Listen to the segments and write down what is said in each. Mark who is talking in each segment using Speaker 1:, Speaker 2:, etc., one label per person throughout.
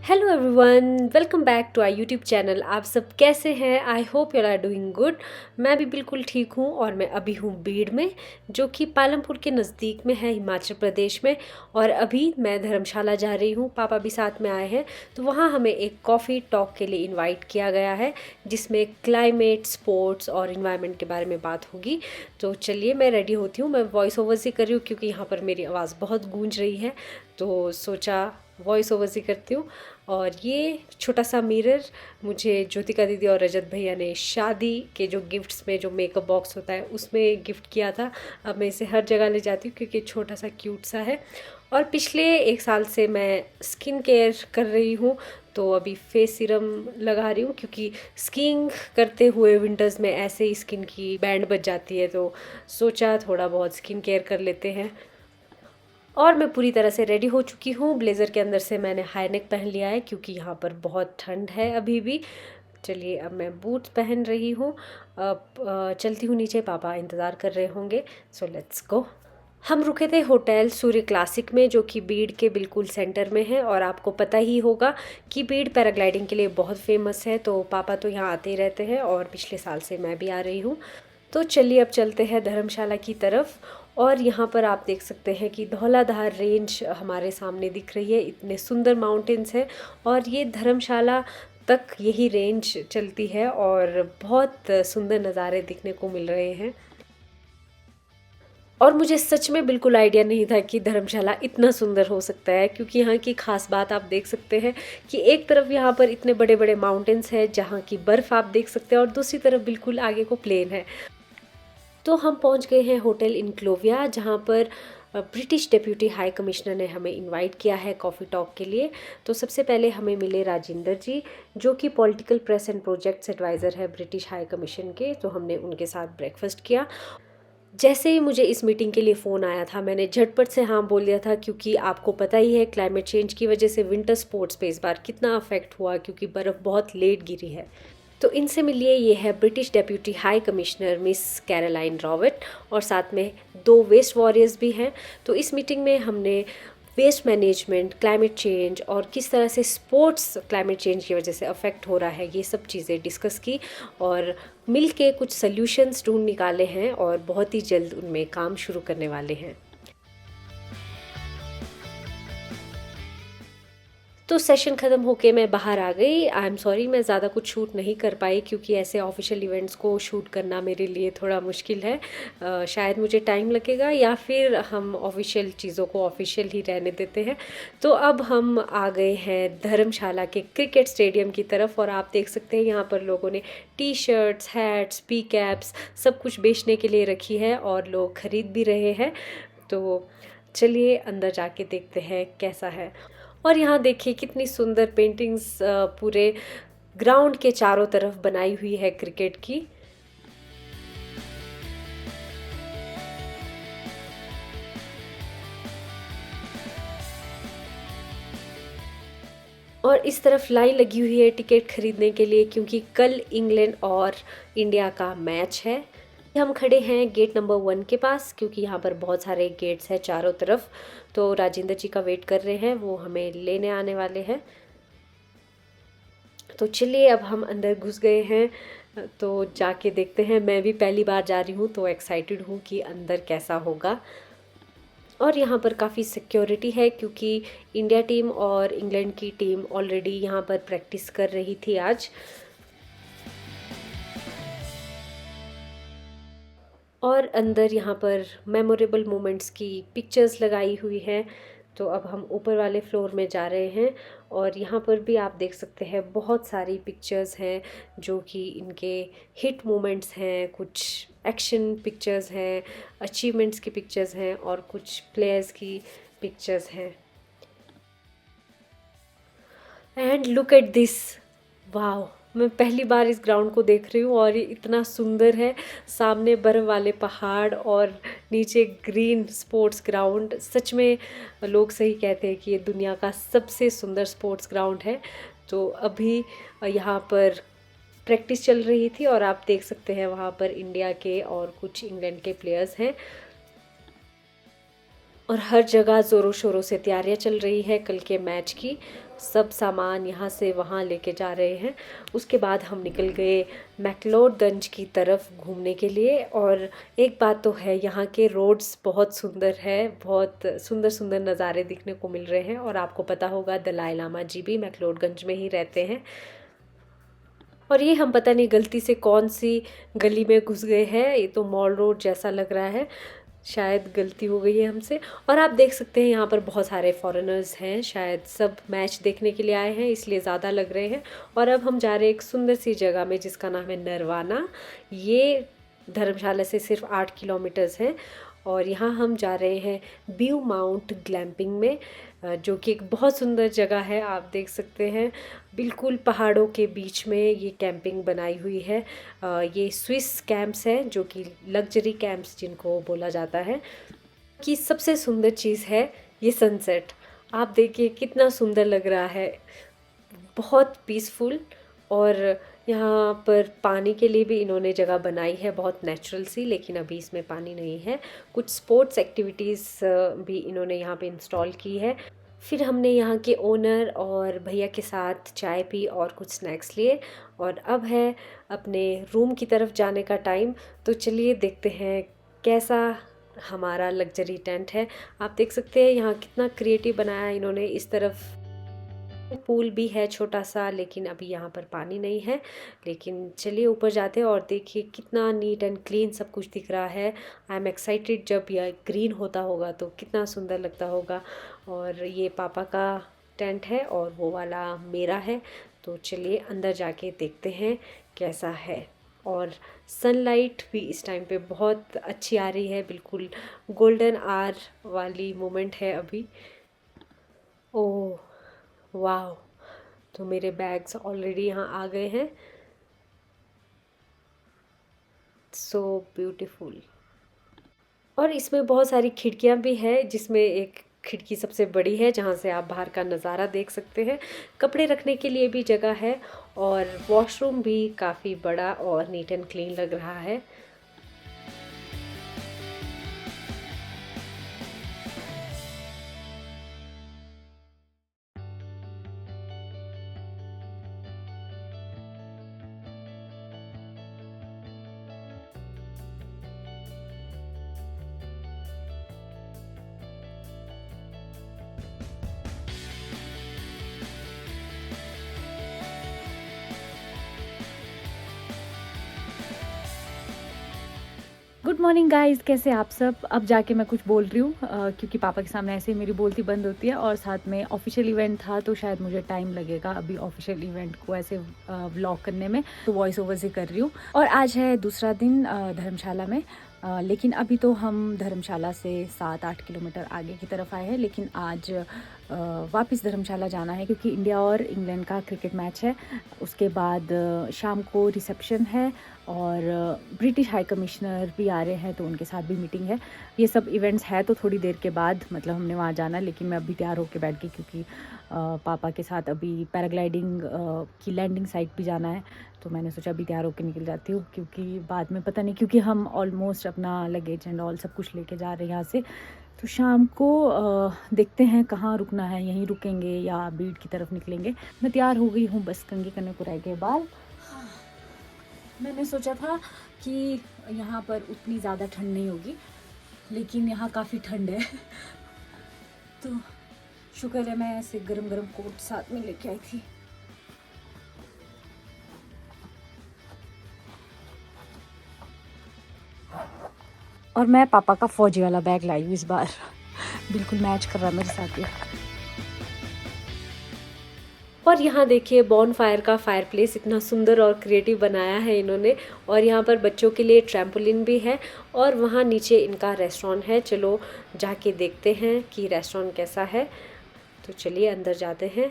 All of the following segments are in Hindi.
Speaker 1: Hello everyone, welcome back to our YouTube channel. आप सब कैसे हैं? I hope you are doing good. मैं भी बिल्कुल ठीक हूँ और मैं अभी हूँ बीड़ में, जो कि पालमपुर के नज़दीक में है, हिमाचल प्रदेश में। और अभी मैं धर्मशाला जा रही हूँ, पापा भी साथ में आए हैं। तो वहाँ हमें एक कॉफ़ी टॉक के लिए इनवाइट किया गया है, जिसमें क्लाइमेट, स्पोर्ट्स और इन्वायरमेंट के बारे में बात होगी। तो चलिए मैं रेडी होती हूँ। मैं वॉइस ओवर्स ही कर रही हूँ क्योंकि यहाँ पर मेरी आवाज़ बहुत गूंज रही है, तो सोचा वॉइस ओवर्स ही करती हूँ। और ये छोटा सा मिरर मुझे ज्योतिका दीदी और रजत भैया ने शादी के जो गिफ्ट्स में जो मेकअप बॉक्स होता है उसमें गिफ्ट किया था। अब मैं इसे हर जगह ले जाती हूँ क्योंकि छोटा सा क्यूट सा है। और पिछले 1 साल से मैं स्किन केयर कर रही हूँ, तो अभी फेस सीरम लगा रही हूँ क्योंकि स्कीइंग करते हुए विंटर्स में ऐसे ही स्किन की बैंड बच जाती है, तो सोचा थोड़ा बहुत स्किन केयर कर लेते हैं। और मैं पूरी तरह से रेडी हो चुकी हूँ। ब्लेज़र के अंदर से मैंने हाई नेक पहन लिया है क्योंकि यहाँ पर बहुत ठंड है अभी भी। चलिए अब मैं बूट्स पहन रही हूँ। अब चलती हूँ नीचे, पापा इंतज़ार कर रहे होंगे। So let's go. हम रुके थे होटल सूर्य क्लासिक में, जो कि बीड़ के बिल्कुल सेंटर में है। और आपको पता ही होगा कि बीड़ पैराग्लाइडिंग के लिए बहुत फेमस है, तो पापा तो यहाँ आते ही रहते हैं और पिछले साल से मैं भी आ रही हूँ। तो चलिए अब चलते हैं धर्मशाला की तरफ। और यहाँ पर आप देख सकते हैं कि धौलाधार रेंज हमारे सामने दिख रही है। इतने सुंदर माउंटेन्स हैं और ये धर्मशाला तक यही रेंज चलती है और बहुत सुंदर नज़ारे दिखने को मिल रहे हैं। और मुझे सच में बिल्कुल आइडिया नहीं था कि धर्मशाला इतना सुंदर हो सकता है, क्योंकि यहाँ की खास बात आप देख सकते हैं कि एक तरफ यहाँ पर इतने बड़े बड़े माउंटेन्स हैं जहाँ की बर्फ़ आप देख सकते हैं और दूसरी तरफ बिल्कुल आगे को प्लेन है। तो हम पहुंच गए हैं होटल इनक्लोविया, जहां पर ब्रिटिश डेप्यूटी हाई कमिश्नर ने हमें इनवाइट किया है कॉफ़ी टॉक के लिए। तो सबसे पहले हमें मिले राजिंदर जी, जो कि political press and projects adviser है ब्रिटिश हाई कमीशन के। तो हमने उनके साथ ब्रेकफास्ट किया। जैसे ही मुझे इस मीटिंग के लिए फ़ोन आया था, मैंने झटपट से हाँ बोल दिया था, क्योंकि आपको पता ही है क्लाइमेट चेंज की वजह से विंटर स्पोर्ट्स पे इस बार कितना अफेक्ट हुआ, क्योंकि बर्फ़ बहुत लेट गिरी है। तो इनसे मिलिए, ये है British deputy high commissioner miss Caroline Robert, और साथ में 2 वेस्ट वॉरियर्स भी हैं। तो इस मीटिंग में हमने वेस्ट मैनेजमेंट, क्लाइमेट चेंज और किस तरह से स्पोर्ट्स क्लाइमेट चेंज की वजह से अफेक्ट हो रहा है, ये सब चीज़ें डिस्कस की और मिल के कुछ सल्यूशंस ढूंढ निकाले हैं और बहुत ही जल्द उनमें काम शुरू करने वाले हैं। तो सेशन ख़त्म होके मैं बाहर आ गई। आई एम सॉरी, मैं ज़्यादा कुछ शूट नहीं कर पाई क्योंकि ऐसे ऑफिशियल इवेंट्स को शूट करना मेरे लिए थोड़ा मुश्किल है। शायद मुझे टाइम लगेगा, या फिर हम ऑफिशियल चीज़ों को ऑफिशियल ही रहने देते हैं। तो अब हम आ गए हैं धर्मशाला के क्रिकेट स्टेडियम की तरफ, और आप देख सकते हैं यहाँ पर लोगों ने T shirts, hats, P caps सब कुछ बेचने के लिए रखी है और लोग ख़रीद भी रहे हैं। तो चलिए अंदर जाके देखते हैं कैसा है। और यहाँ देखिए कितनी सुंदर पेंटिंग्स पूरे ग्राउंड के चारों तरफ बनाई हुई है क्रिकेट की। और इस तरफ लाइन लगी हुई है टिकट खरीदने के लिए, क्योंकि कल इंग्लैंड और इंडिया का मैच है। हम खड़े हैं गेट नंबर 1 के पास, क्योंकि यहाँ पर बहुत सारे गेट्स हैं चारों तरफ। तो राजेंद्र जी का वेट कर रहे हैं, वो हमें लेने आने वाले हैं। तो चलिए अब हम अंदर घुस गए हैं, तो जाके देखते हैं। मैं भी पहली बार जा रही हूँ तो एक्साइटेड हूँ कि अंदर कैसा होगा। और यहाँ पर काफ़ी सिक्योरिटी है, क्योंकि इंडिया टीम और इंग्लैंड की टीम ऑलरेडी यहाँ पर प्रैक्टिस कर रही थी आज। और अंदर यहाँ पर मेमोरेबल मोमेंट्स की पिक्चर्स लगाई हुई हैं। तो अब हम ऊपर वाले फ्लोर में जा रहे हैं, और यहाँ पर भी आप देख सकते हैं बहुत सारी पिक्चर्स हैं जो कि इनके हिट मोमेंट्स हैं, कुछ एक्शन पिक्चर्स हैं, अचीवमेंट्स की पिक्चर्स हैं और कुछ प्लेयर्स की पिक्चर्स हैं। एंड लुक एट दिस, वाह! मैं पहली बार इस ग्राउंड को देख रही हूँ और ये इतना सुंदर है। सामने बर्फ़ वाले पहाड़ और नीचे ग्रीन स्पोर्ट्स ग्राउंड। सच में लोग सही कहते हैं कि ये दुनिया का सबसे सुंदर स्पोर्ट्स ग्राउंड है। तो अभी यहाँ पर प्रैक्टिस चल रही थी और आप देख सकते हैं वहाँ पर इंडिया के और कुछ इंग्लैंड के प्लेयर्स हैं। और हर जगह ज़ोरों शोरों से तैयारियां चल रही है कल के मैच की। सब सामान यहाँ से वहाँ लेके जा रहे हैं। उसके बाद हम निकल गए मैक्लोडगंज की तरफ घूमने के लिए। और एक बात तो है, यहाँ के रोड्स बहुत सुंदर है, बहुत सुंदर सुंदर नज़ारे दिखने को मिल रहे हैं। और आपको पता होगा दलाई लामा जी भी मैक्लोडगंज में ही रहते हैं। और ये हम पता नहीं गलती से कौन सी गली में घुस गए हैं, ये तो मॉल रोड जैसा लग रहा है, शायद गलती हो गई है हमसे। और आप देख सकते हैं यहाँ पर बहुत सारे फॉरेनर्स हैं, शायद सब मैच देखने के लिए आए हैं इसलिए ज़्यादा लग रहे हैं। और अब हम जा रहे हैं एक सुंदर सी जगह में जिसका नाम है नरवाना। ये धर्मशाला से सिर्फ 8 किलोमीटर्स है। और यहाँ हम जा रहे हैं व्यू माउंट ग्लैम्पिंग में, जो कि एक बहुत सुंदर जगह है। आप देख सकते हैं बिल्कुल पहाड़ों के बीच में ये कैंपिंग बनाई हुई है। ये स्विस कैंप्स हैं, जो कि लग्जरी कैंप्स जिनको बोला जाता है। कि सबसे सुंदर चीज़ है ये सनसेट। आप देखिए कितना सुंदर लग रहा है, बहुत पीसफुल। और यहाँ पर पानी के लिए भी इन्होंने जगह बनाई है, बहुत नेचुरल सी, लेकिन अभी इसमें पानी नहीं है। कुछ स्पोर्ट्स एक्टिविटीज़ भी इन्होंने यहाँ पे इंस्टॉल की है। फिर हमने यहाँ के ओनर और भैया के साथ चाय पी और कुछ स्नैक्स लिए। और अब है अपने रूम की तरफ जाने का टाइम। तो चलिए देखते हैं कैसा हमारा लग्जरी टेंट है। आप देख सकते हैं यहाँ कितना क्रिएटिव बनाया है इन्होंने। इस तरफ पूल भी है छोटा सा, लेकिन अभी यहाँ पर पानी नहीं है। लेकिन चलिए ऊपर जाते हैं और देखिए कितना नीट एंड क्लीन सब कुछ दिख रहा है। आई एम एक्साइटेड, जब यह ग्रीन होता होगा तो कितना सुंदर लगता होगा। और ये पापा का टेंट है और वो वाला मेरा है। तो चलिए अंदर जाके देखते हैं कैसा है। और सनलाइट भी इस टाइम पे बहुत अच्छी आ रही है, बिल्कुल गोल्डन आवर वाली मोमेंट है अभी। ओह वाह, तो मेरे बैग्स ऑलरेडी यहाँ आ गए हैं। So beautiful. और इसमें बहुत सारी खिड़कियाँ भी हैं, जिसमें एक खिड़की सबसे बड़ी है जहाँ से आप बाहर का नज़ारा देख सकते हैं। कपड़े रखने के लिए भी जगह है और वॉशरूम भी काफ़ी बड़ा और नीट एंड क्लीन लग रहा है।
Speaker 2: गुड मॉर्निंग गाइस, कैसे आप सब। अब जाके मैं कुछ बोल रही हूँ क्योंकि पापा के सामने ऐसे ही मेरी बोलती बंद होती है। और साथ में ऑफिशियल इवेंट था तो शायद मुझे टाइम लगेगा अभी ऑफिशियल इवेंट को ऐसे व्लॉग करने में, तो वॉइस ओवर से कर रही हूँ। और आज है दूसरा दिन धर्मशाला में। लेकिन अभी तो हम धर्मशाला से 7-8 किलोमीटर आगे की तरफ आए हैं। लेकिन आज वापस धर्मशाला जाना है क्योंकि इंडिया और इंग्लैंड का क्रिकेट मैच है। उसके बाद शाम को रिसेप्शन है और ब्रिटिश हाई कमिश्नर भी आ रहे हैं तो उनके साथ भी मीटिंग है। ये सब इवेंट्स है तो थोड़ी देर के बाद मतलब हमने वहाँ जाना। लेकिन मैं अभी तैयार होकर बैठ गई क्योंकि पापा के साथ अभी पैराग्लाइडिंग की लैंडिंग साइट भी जाना है। तो मैंने सोचा अभी तैयार होकर निकल जाती हूँ क्योंकि बाद में पता नहीं, क्योंकि हम ऑलमोस्ट अपना लगेज एंड ऑल सब कुछ लेके जा रहे हैं यहाँ से। तो शाम को देखते हैं कहाँ रुकना है, यहीं रुकेंगे या बीड़ की तरफ निकलेंगे। मैं तैयार हो गई हूँ, बस कंघी करने को रह गए बाल। मैंने सोचा था कि यहाँ पर उतनी ज़्यादा ठंड नहीं होगी, लेकिन यहाँ काफ़ी ठंड है। तो शुक्र है मैं ऐसे गरम गरम कोट साथ में लेके आई थी। और मैं पापा का फौजी वाला बैग लाई हूँ इस बार, बिल्कुल मैच कर रहा मेरे साथ ये।
Speaker 1: और यहाँ देखिए बॉन फायर का फायर प्लेस इतना सुंदर और क्रिएटिव बनाया है इन्होंने। और यहाँ पर बच्चों के लिए ट्रैम्पोलिन भी है और वहाँ नीचे इनका रेस्टोरेंट है। चलो जाके देखते हैं कि रेस्टोरेंट कैसा है। तो चलिए अंदर जाते हैं।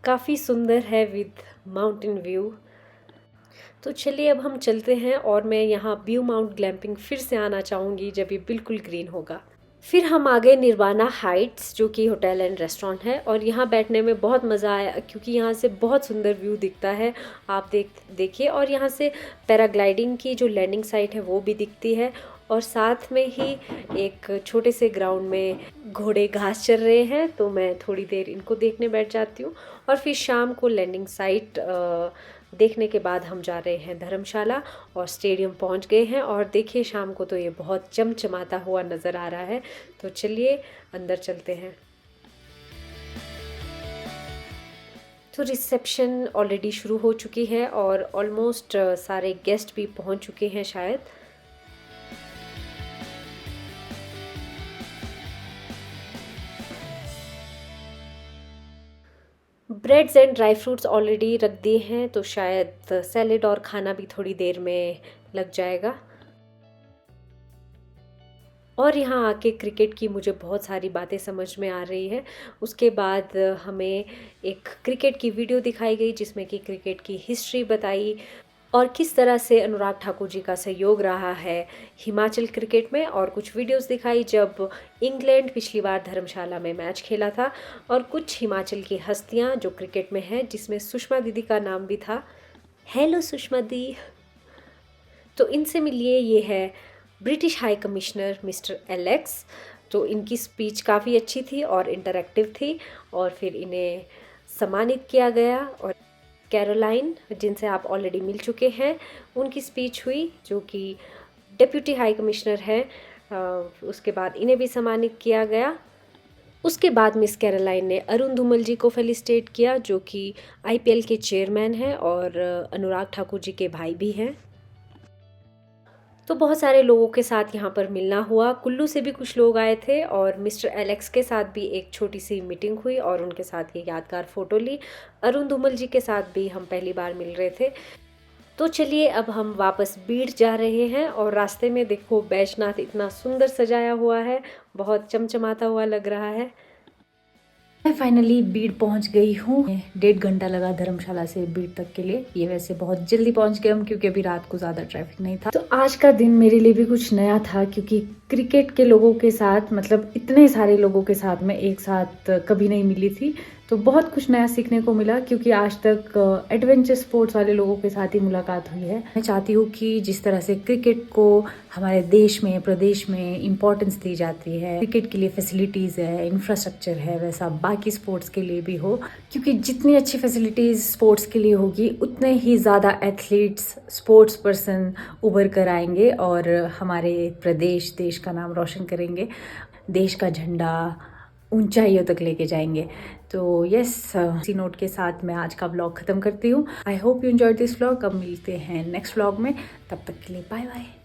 Speaker 1: काफ़ी सुंदर है विद माउंटेन व्यू। तो चलिए अब हम चलते हैं और मैं यहाँ व्यू माउंट ग्लैम्पिंग फिर से आना चाहूँगी जब ये बिल्कुल ग्रीन होगा। फिर हम आ गए निर्वाणा हाइट्स, जो कि होटल एंड रेस्टोरेंट है। और यहाँ बैठने में बहुत मज़ा आया क्योंकि यहाँ से बहुत सुंदर व्यू दिखता है। आप देखिए। और यहाँ से पैराग्लाइडिंग की जो लैंडिंग साइट है वो भी दिखती है। और साथ में ही एक छोटे से ग्राउंड में घोड़े घास चर रहे हैं, तो मैं थोड़ी देर इनको देखने बैठ जाती हूँ। और फिर शाम को लैंडिंग साइट देखने के बाद हम जा रहे हैं धर्मशाला और स्टेडियम पहुंच गए हैं। और देखिए शाम को तो ये बहुत चमचमाता हुआ नज़र आ रहा है, तो चलिए अंदर चलते हैं। तो रिसेप्शन ऑलरेडी शुरू हो चुकी है और ऑलमोस्ट सारे गेस्ट भी पहुंच चुके हैं शायद। Breads and dry fruits already रख दिए हैं, तो शायद सैलेड और खाना भी थोड़ी देर में लग जाएगा। और यहाँ आके क्रिकेट की मुझे बहुत सारी बातें समझ में आ रही है। उसके बाद हमें एक क्रिकेट की वीडियो दिखाई गई जिसमें कि क्रिकेट की हिस्ट्री बताई और किस तरह से अनुराग ठाकुर जी का सहयोग रहा है हिमाचल क्रिकेट में। और कुछ वीडियोस दिखाई जब इंग्लैंड पिछली बार धर्मशाला में मैच खेला था, और कुछ हिमाचल की हस्तियां जो क्रिकेट में हैं, जिसमें सुषमा दीदी का नाम भी था। हेलो सुषमा दी। तो इनसे मिलिए, ये है British high commissioner mister Alex. तो इनकी स्पीच काफ़ी अच्छी थी और इंटरैक्टिव थी, और फिर इन्हें सम्मानित किया गया। और कैरोलाइन, जिनसे आप ऑलरेडी मिल चुके हैं, उनकी स्पीच हुई, जो कि डिप्यूटी हाई कमिश्नर है। उसके बाद इन्हें भी सम्मानित किया गया। उसके बाद मिस कैरोलाइन ने अरुण धूमल जी को फेलिसिटेट किया, जो कि IPL के चेयरमैन हैं और अनुराग ठाकुर जी के भाई भी हैं। तो बहुत सारे लोगों के साथ यहाँ पर मिलना हुआ। कुल्लू से भी कुछ लोग आए थे और मिस्टर एलेक्स के साथ भी एक छोटी सी मीटिंग हुई और उनके साथ ये यादगार फ़ोटो ली। अरुण धूमल जी के साथ भी हम पहली बार मिल रहे थे। तो चलिए अब हम वापस बीड़ जा रहे हैं, और रास्ते में देखो बैजनाथ इतना सुंदर सजाया हुआ है, बहुत चमचमाता हुआ लग रहा है।
Speaker 2: मैं फाइनली बीड़ पहुंच गई हूँ। 1.5 घंटा लगा धर्मशाला से बीड़ तक के लिए। ये वैसे बहुत जल्दी पहुंच गए हम, क्योंकि अभी रात को ज़्यादा ट्रैफिक नहीं था। तो आज का दिन मेरे लिए भी कुछ नया था, क्योंकि क्रिकेट के लोगों के साथ, मतलब इतने सारे लोगों के साथ मैं एक साथ कभी नहीं मिली थी। तो बहुत कुछ नया सीखने को मिला, क्योंकि आज तक एडवेंचर स्पोर्ट्स वाले लोगों के साथ ही मुलाकात हुई है। मैं चाहती हूँ कि जिस तरह से क्रिकेट को हमारे देश में, प्रदेश में इम्पोर्टेंस दी जाती है, क्रिकेट के लिए फैसिलिटीज़ है, इंफ्रास्ट्रक्चर है, वैसा बाकी स्पोर्ट्स के लिए भी हो। क्योंकि जितनी अच्छी फैसिलिटीज़ स्पोर्ट्स के लिए होगी, उतने ही ज़्यादा एथलीट्स, स्पोर्ट्स पर्सन उभर कर आएंगे और हमारे प्रदेश, देश का नाम रोशन करेंगे, देश का झंडा ऊंचाइयों तक लेके जाएंगे। तो यस, इसी नोट के साथ मैं आज का व्लॉग ख़त्म करती हूँ। आई hope you enjoyed this vlog. अब मिलते हैं नेक्स्ट व्लॉग में, तब तक के लिए बाय बाय।